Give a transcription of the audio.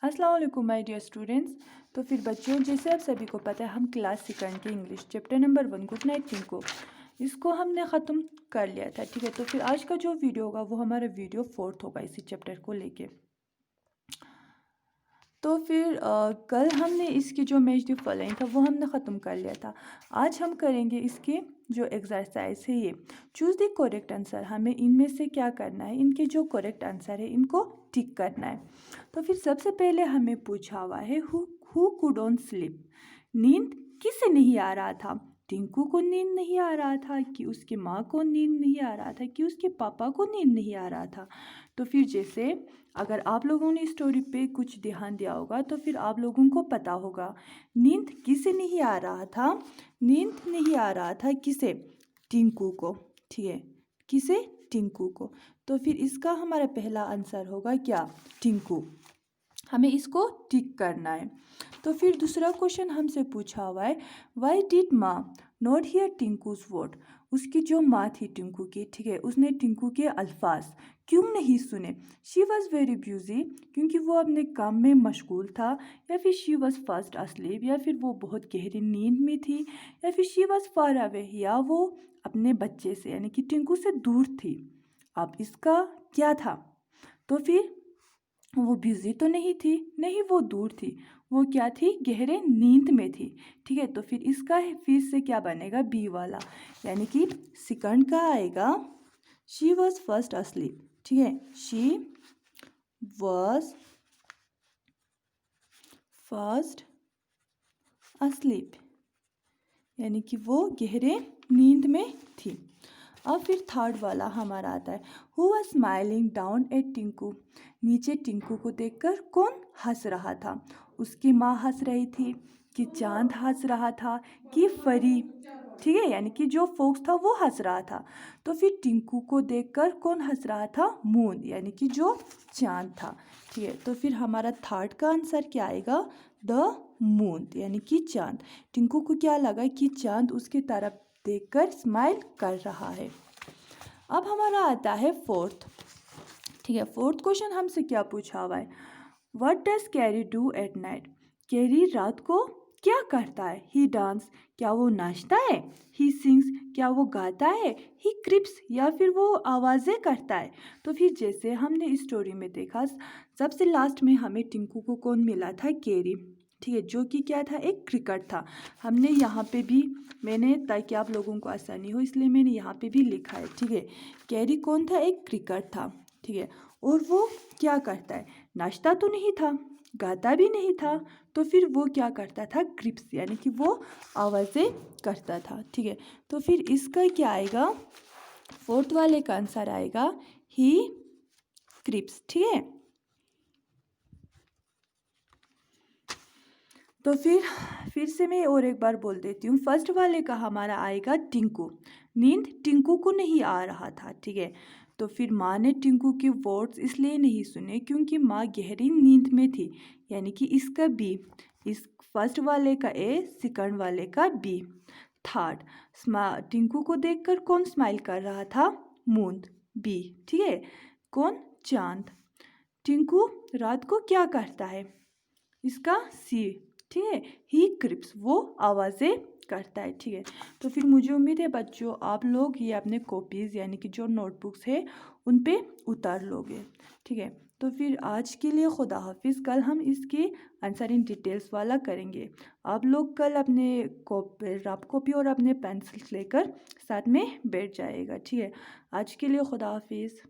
अस्सलाम वालेकुम my dear students. तो फिर बच्चों, जैसे आप सभी को पता है, हम क्लास सेकंड के English chapter number 1 good night को इसको हमने ख़त्म कर लिया था। ठीक है, तो फिर आज का जो वीडियो होगा वो हमारा वीडियो 4th होगा इसी चैप्टर को लेके। तो फिर कल हमने इसकी जो मैच द फॉलोइंग था वो हमने ख़त्म कर लिया था। आज हम करेंगे इसकी जो एक्सरसाइज है, ये चूज़ द करेक्ट आंसर। हमें इनमें से क्या करना है, इनके जो करेक्ट आंसर है इनको टिक करना है। तो फिर सबसे पहले हमें पूछा हुआ है हु कुडोंट स्लीप। नींद किसे नहीं आ रहा था? टिंकू को नींद नहीं आ रहा था, कि उसकी माँ को नींद नहीं आ रहा था, कि उसके पापा को नींद नहीं आ रहा था? तो फिर जैसे अगर आप लोगों ने स्टोरी पे कुछ ध्यान दिया होगा तो फिर आप लोगों को पता होगा नींद किसे नहीं आ रहा था। नींद नहीं आ रहा था किसे? टिंकू को। ठीक है, किसे? टिंकू को। तो फिर इसका हमारा पहला आंसर होगा क्या? टिंकू। हमें इसको टिक करना है। तो फिर दूसरा क्वेश्चन हमसे पूछा हुआ है वाई डिड माँ नॉट हियर टिंकूज वर्ड। उसकी जो माँ थी टिंकू की, ठीक है, उसने टिंकू के अल्फाज क्यों नहीं सुने? शी वॉज वेरी ब्यूजी, क्योंकि वो अपने काम में मशगूल था, या फिर शी वॉज फास्ट अस्लीप, या फिर वो बहुत गहरी नींद में थी, या फिर शी वॉज फार अवे, या वो अपने बच्चे से यानी कि टिंकू से दूर थी। अब इसका क्या था? तो फिर वो बिजी तो नहीं थी, नहीं वो दूर थी, वो क्या थी? गहरे नींद में थी। ठीक है, तो फिर इसका फिर से क्या बनेगा? बी वाला, यानी कि सेकंड का आएगा शी वॉज फर्स्ट अस्लीप। ठीक है, शी वॉज फर्स्ट अस्लीप, यानी कि वो गहरे नींद में थी। अब फिर थर्ड वाला हमारा आता है who was smiling down at Tinku. नीचे टिंकू को देखकर कौन हंस रहा था? उसकी माँ हंस रही थी, कि चांद हंस रहा था, कि परी? ठीक है, यानी कि जो फोक्स था वो हंस रहा था। तो फिर टिंकू को देखकर कौन हंस रहा था? मून, यानी कि जो चांद था। ठीक है, तो फिर हमारा थर्ड का आंसर क्या आएगा? द मून, यानी कि चांद। टिंकू को क्या लगा कि चांद उसकी तरफ देखकर स्माइल कर रहा है। अब हमारा आता है फोर्थ। ठीक है, फोर्थ क्वेश्चन हमसे क्या पूछा हुआ है? What does carry do at night. Carry रात को क्या करता है? ही डांस, क्या वो नाचता है? ही सिंग्स, क्या वो गाता है? ही क्रिप्स, या फिर वो आवाज़ें करता है? तो फिर जैसे हमने इस स्टोरी में देखा, सबसे लास्ट में हमें टिंकू को कौन मिला था? कैरी। ठीक है, जो कि क्या था? एक क्रिकेट था। हमने यहाँ पे भी, मैंने ताकि आप लोगों को आसानी हो इसलिए मैंने यहाँ पे भी लिखा है। ठीक है, कैरी कौन था? एक क्रिकेट था। ठीक है, और वो क्या करता है? नाचता तो नहीं था, गाता भी नहीं था, तो फिर वो क्या करता था? क्रिप्स, यानी कि वो आवाज़ें करता था। ठीक है, तो फिर इसका क्या आएगा? फोर्थ वाले का आंसर आएगा ही क्रिप्स। ठीक है, तो फिर से मैं और एक बार बोल देती हूँ। फर्स्ट वाले का हमारा आएगा टिंकू। नींद टिंकू को नहीं आ रहा था। ठीक है, तो फिर माँ ने टिंकू के वर्ड्स इसलिए नहीं सुने क्योंकि माँ गहरी नींद में थी, यानी कि इसका बी। इस फर्स्ट वाले का ए, सेकंड वाले का बी। थर्ड, टिंकू को देखकर कौन स्माइल कर रहा था? Moon, B. ठीक है, कौन? चांद। टिंकू रात को क्या करता है? इसका सी। ठीक है, ही क्रिप्स, वो आवाज़ें करता है। ठीक है, तो फिर मुझे उम्मीद है बच्चों आप लोग ये अपने कॉपीज़ यानी कि जो नोटबुक्स है उन पे उतार लोगे। ठीक है, तो फिर आज के लिए खुदा हाफिज़। कल हम इसकी आंसर इन डिटेल्स वाला करेंगे। आप लोग कल अपने रफ कॉपी और अपने पेंसिल्स लेकर साथ में बैठ जाएगा। ठीक है, आज के लिए खुदा हाफिज़।